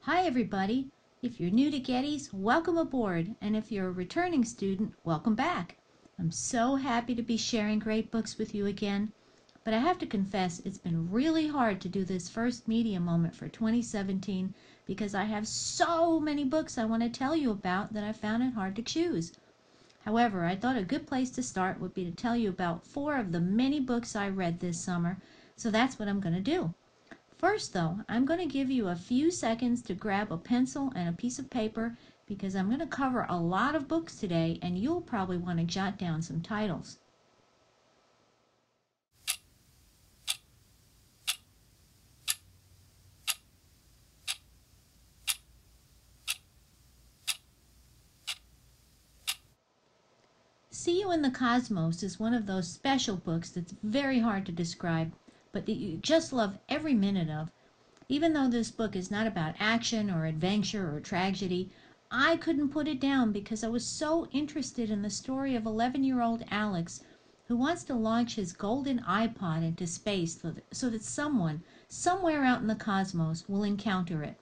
Hi everybody! If you're new to Gettys, welcome aboard, and if you're a returning student, welcome back. I'm so happy to be sharing great books with you again, but I have to confess it's been really hard to do this first media moment for 2017 because I have so many books I want to tell you about that I found it hard to choose. However, I thought a good place to start would be to tell you about 4 of the many books I read this summer, so that's what I'm going to do. First, though, I'm going to give you a few seconds to grab a pencil and a piece of paper because I'm going to cover a lot of books today and you'll probably want to jot down some titles. See You in the Cosmos is one of those special books that's very hard to describe, but that you just love every minute of. Even though this book is not about action or adventure or tragedy, I couldn't put it down because I was so interested in the story of 11-year-old Alex, who wants to launch his golden iPod into space so that someone, somewhere out in the cosmos, will encounter it.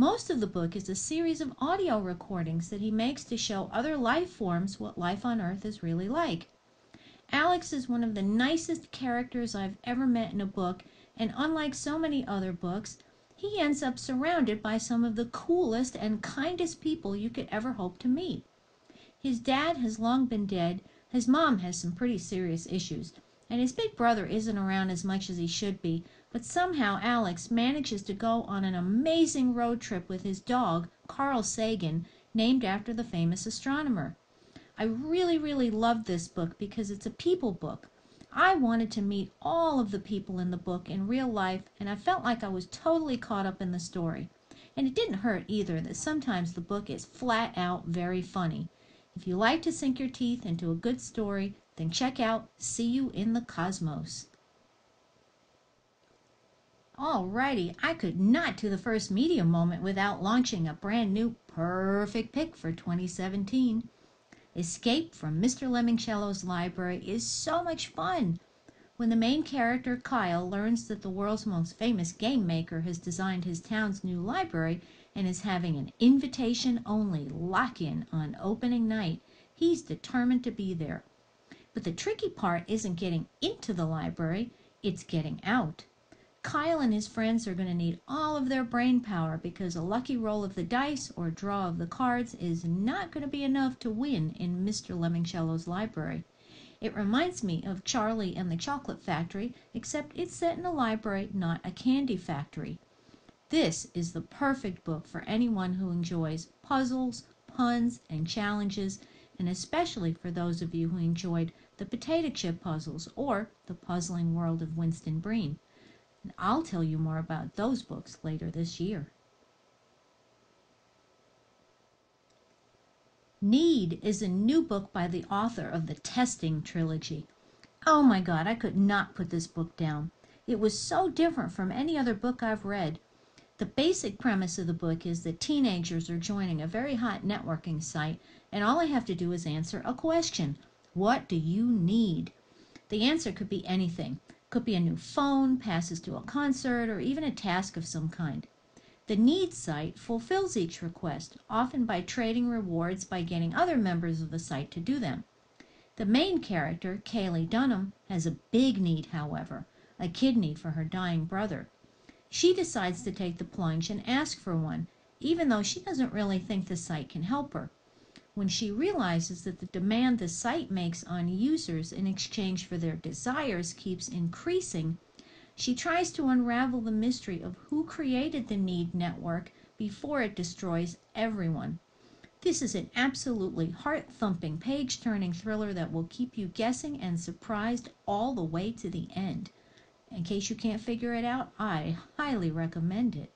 Most of the book is a series of audio recordings that he makes to show other life forms what life on Earth is really like. Alex is one of the nicest characters I've ever met in a book, and unlike so many other books, he ends up surrounded by some of the coolest and kindest people you could ever hope to meet. His dad has long been dead, his mom has some pretty serious issues, and his big brother isn't around as much as he should be, but somehow Alex manages to go on an amazing road trip with his dog, Carl Sagan, named after the famous astronomer. I really loved this book because it's a people book. I wanted to meet all of the people in the book in real life, and I felt like I was totally caught up in the story. And it didn't hurt either that sometimes the book is flat out very funny. If you like to sink your teeth into a good story, then check out See You in the Cosmos. Alrighty, I could not do the first media moment without launching a brand new perfect pick for 2017. Escape from Mr. Lemoncello's library is so much fun. When the main character, Kyle, learns that the world's most famous game maker has designed his town's new library and is having an invitation-only lock-in on opening night, he's determined to be there. But the tricky part isn't getting into the library, it's getting out. Kyle and his friends are going to need all of their brain power because a lucky roll of the dice or draw of the cards is not going to be enough to win in Mr. Lemoncello's library. It reminds me of Charlie and the Chocolate Factory, except it's set in a library, not a candy factory. This is the perfect book for anyone who enjoys puzzles, puns, and challenges, and especially for those of you who enjoyed the potato chip puzzles or the puzzling world of Winston Breen. And I'll tell you more about those books later this year. Need is a new book by the author of the Testing trilogy. Oh my God, I could not put this book down. It was so different from any other book I've read. The basic premise of the book is that teenagers are joining a very hot networking site, and all I have to do is answer a question. What do you need? The answer could be anything. Could be a new phone, passes to a concert, or even a task of some kind. The Need site fulfills each request, often by trading rewards by getting other members of the site to do them. The main character, Kaylee Dunham, has a big need, however, a kidney for her dying brother. She decides to take the plunge and ask for one, even though she doesn't really think the site can help her. When she realizes that the demand the site makes on users in exchange for their desires keeps increasing, she tries to unravel the mystery of who created the Need network before it destroys everyone. This is an absolutely heart-thumping, page-turning thriller that will keep you guessing and surprised all the way to the end. In case you can't figure it out, I highly recommend it.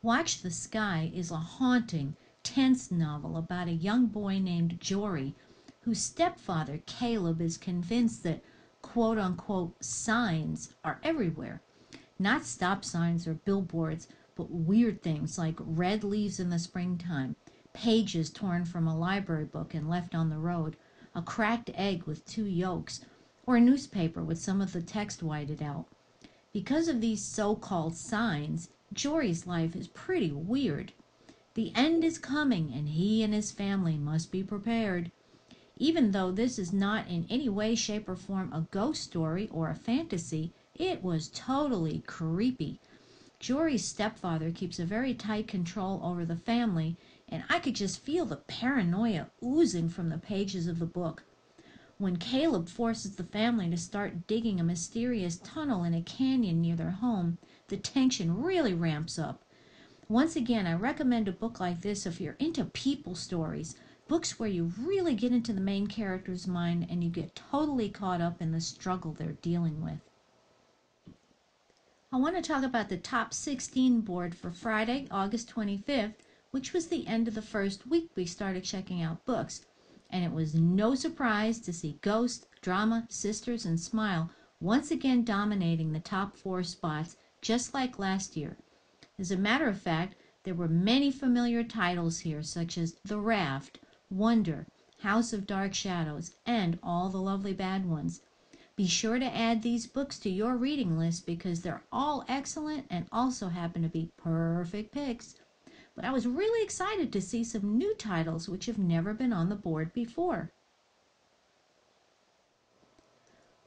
Watch the Sky is a haunting, tense novel about a young boy named Jory, whose stepfather, Caleb, is convinced that quote-unquote signs are everywhere. Not stop signs or billboards, but weird things like red leaves in the springtime, pages torn from a library book and left on the road, a cracked egg with 2 yolks, or a newspaper with some of the text whited out. Because of these so-called signs, Jory's life is pretty weird. The end is coming, and he and his family must be prepared. Even though this is not in any way, shape, or form a ghost story or a fantasy, it was totally creepy. Jory's stepfather keeps a very tight control over the family, and I could just feel the paranoia oozing from the pages of the book. When Caleb forces the family to start digging a mysterious tunnel in a canyon near their home, the tension really ramps up. Once again, I recommend a book like this if you're into people stories, books where you really get into the main character's mind and you get totally caught up in the struggle they're dealing with. I want to talk about the top 16 board for Friday, August 25th, which was the end of the first week we started checking out books. And it was no surprise to see Ghost, Drama, Sisters, and Smile once again dominating the top 4 spots, just like last year. As a matter of fact, there were many familiar titles here, such as The Raft, Wonder, House of Dark Shadows, and All the Lovely Bad Ones. Be sure to add these books to your reading list because they're all excellent and also happen to be perfect picks. But I was really excited to see some new titles which have never been on the board before.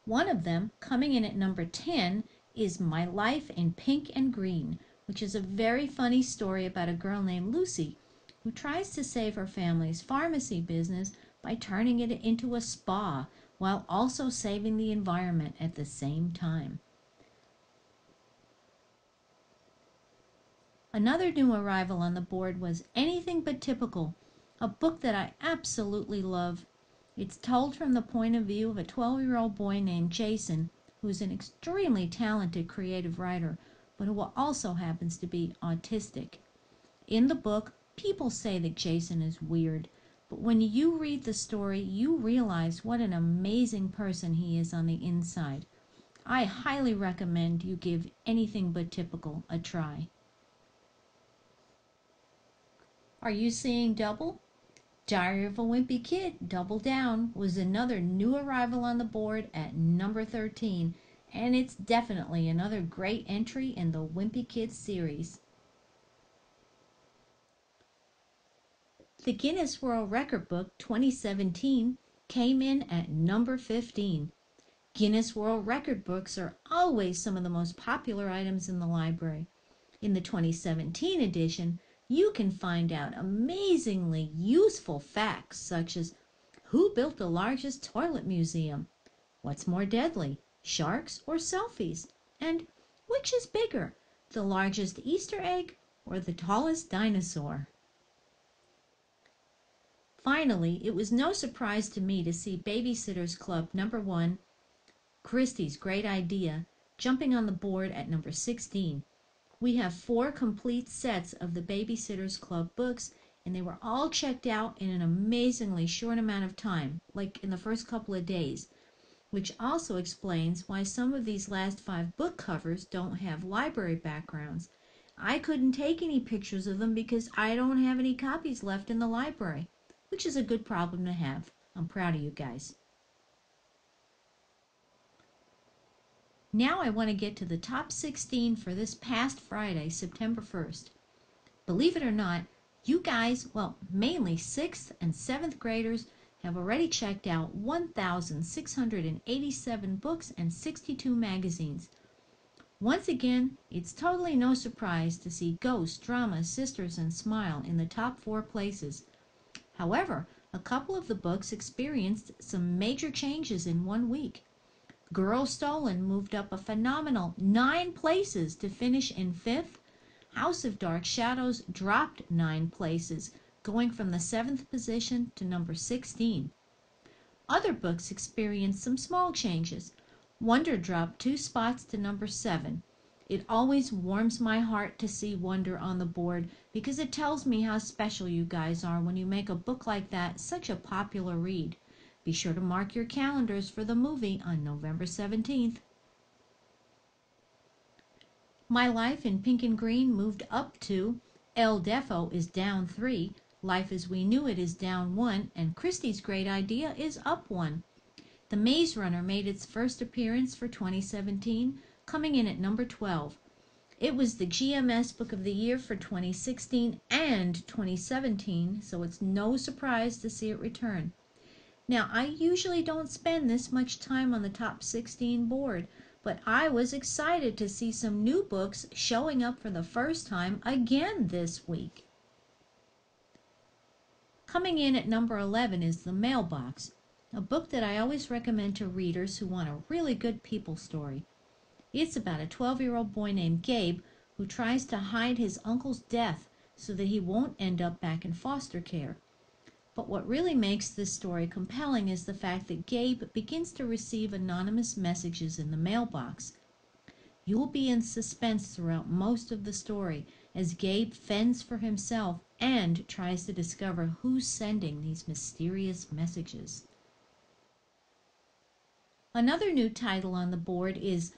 One of them, coming in at number 10, is My Life in Pink and Green, which is a very funny story about a girl named Lucy who tries to save her family's pharmacy business by turning it into a spa while also saving the environment at the same time. Another new arrival on the board was Anything But Typical, a book that I absolutely love. It's told from the point of view of a 12-year-old boy named Jason, who's an extremely talented creative writer, but who also happens to be autistic. In the book, people say that Jason is weird, but when you read the story, you realize what an amazing person he is on the inside. I highly recommend you give Anything But Typical a try. Are you seeing double? Diary of a Wimpy Kid, Double Down, was another new arrival on the board at number 13, and it's definitely another great entry in the Wimpy Kids series. The Guinness World Record Book 2017 came in at number 15. Guinness World Record books are always some of the most popular items in the library. In the 2017 edition, you can find out amazingly useful facts such as who built the largest toilet museum, what's more deadly, sharks or selfies, and which is bigger, the largest Easter egg or the tallest dinosaur. Finally, it was no surprise to me to see Babysitters Club number 1, Kristy's Great Idea, jumping on the board at number 16. We have 4 complete sets of the Babysitters Club books, and they were all checked out in an amazingly short amount of time, like in the first couple of days, which also explains why some of these last 5 book covers don't have library backgrounds. I couldn't take any pictures of them because I don't have any copies left in the library, which is a good problem to have. I'm proud of you guys. Now I want to get to the top 16 for this past Friday, September 1st. Believe it or not, you guys, well, mainly 6th and 7th graders, have already checked out 1,687 books and 62 magazines. Once again, it's totally no surprise to see Ghost, Drama, Sisters, and Smile in the top 4 places. However, a couple of the books experienced some major changes in 1 week. Girl Stolen moved up a phenomenal 9 places to finish in 5th. House of Dark Shadows dropped 9 places, going from the 7th position to number 16. Other books experienced some small changes. Wonder dropped 2 spots to number 7. It always warms my heart to see Wonder on the board because it tells me how special you guys are when you make a book like that such a popular read. Be sure to mark your calendars for the movie on November 17th. My Life in Pink and Green moved up 2. El Defo is down 3. Life as We Knew It is down 1, and Kristy's Great Idea is up 1. The Maze Runner made its first appearance for 2017, coming in at number 12. It was the GMS Book of the Year for 2016 and 2017, so it's no surprise to see it return. Now, I usually don't spend this much time on the top 16 board, but I was excited to see some new books showing up for the first time again this week. Coming in at number 11 is The Mailbox, a book that I always recommend to readers who want a really good people story. It's about a 12-year-old boy named Gabe who tries to hide his uncle's death so that he won't end up back in foster care. But what really makes this story compelling is the fact that Gabe begins to receive anonymous messages in the mailbox. You will be in suspense throughout most of the story as Gabe fends for himself and tries to discover who's sending these mysterious messages. Another new title on the board is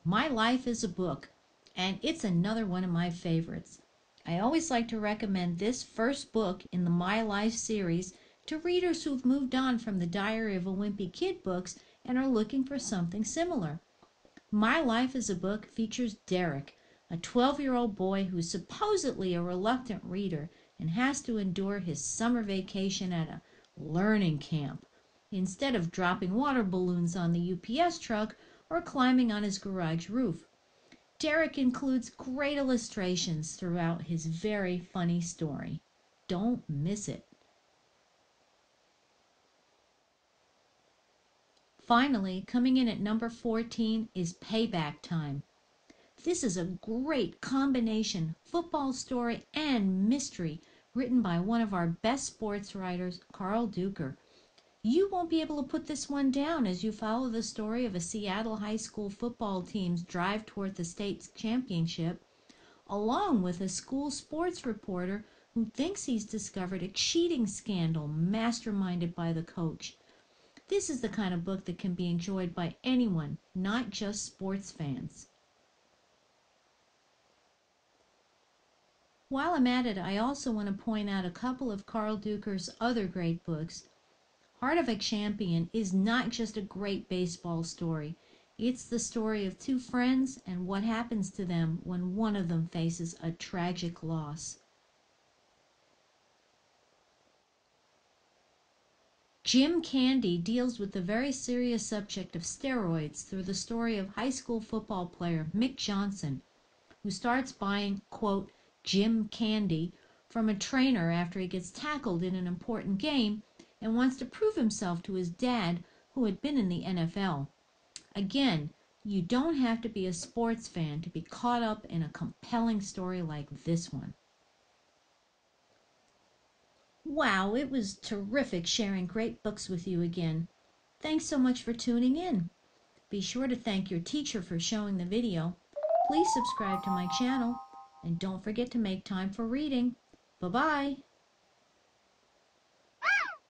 My Life is a Book, and it's another one of my favorites. I always like to recommend this first book in the My Life series to readers who've moved on from the Diary of a Wimpy Kid books and are looking for something similar. My Life is a Book features Derek, a 12-year-old boy who's supposedly a reluctant reader and has to endure his summer vacation at a learning camp instead of dropping water balloons on the UPS truck or climbing on his garage roof. Derek includes great illustrations throughout his very funny story. Don't miss it. Finally, coming in at number 14 is Payback Time. This is a great combination football story and mystery written by one of our best sports writers, Carl Duker. You won't be able to put this one down as you follow the story of a Seattle high school football team's drive toward the state championship, along with a school sports reporter who thinks he's discovered a cheating scandal masterminded by the coach. This is the kind of book that can be enjoyed by anyone, not just sports fans. While I'm at it, I also want to point out a couple of Carl Duker's other great books. Heart of a Champion is not just a great baseball story. It's the story of two friends and what happens to them when one of them faces a tragic loss. Jim Candy deals with the very serious subject of steroids through the story of high school football player Mick Johnson, who starts buying, quote, Jim Candy from a trainer after he gets tackled in an important game and wants to prove himself to his dad, who had been in the NFL. Again, you don't have to be a sports fan to be caught up in a compelling story like this one. Wow, it was terrific sharing great books with you again. Thanks so much for tuning in. Be sure to thank your teacher for showing the video. Please subscribe to my channel, and don't forget to make time for reading. Bye-bye.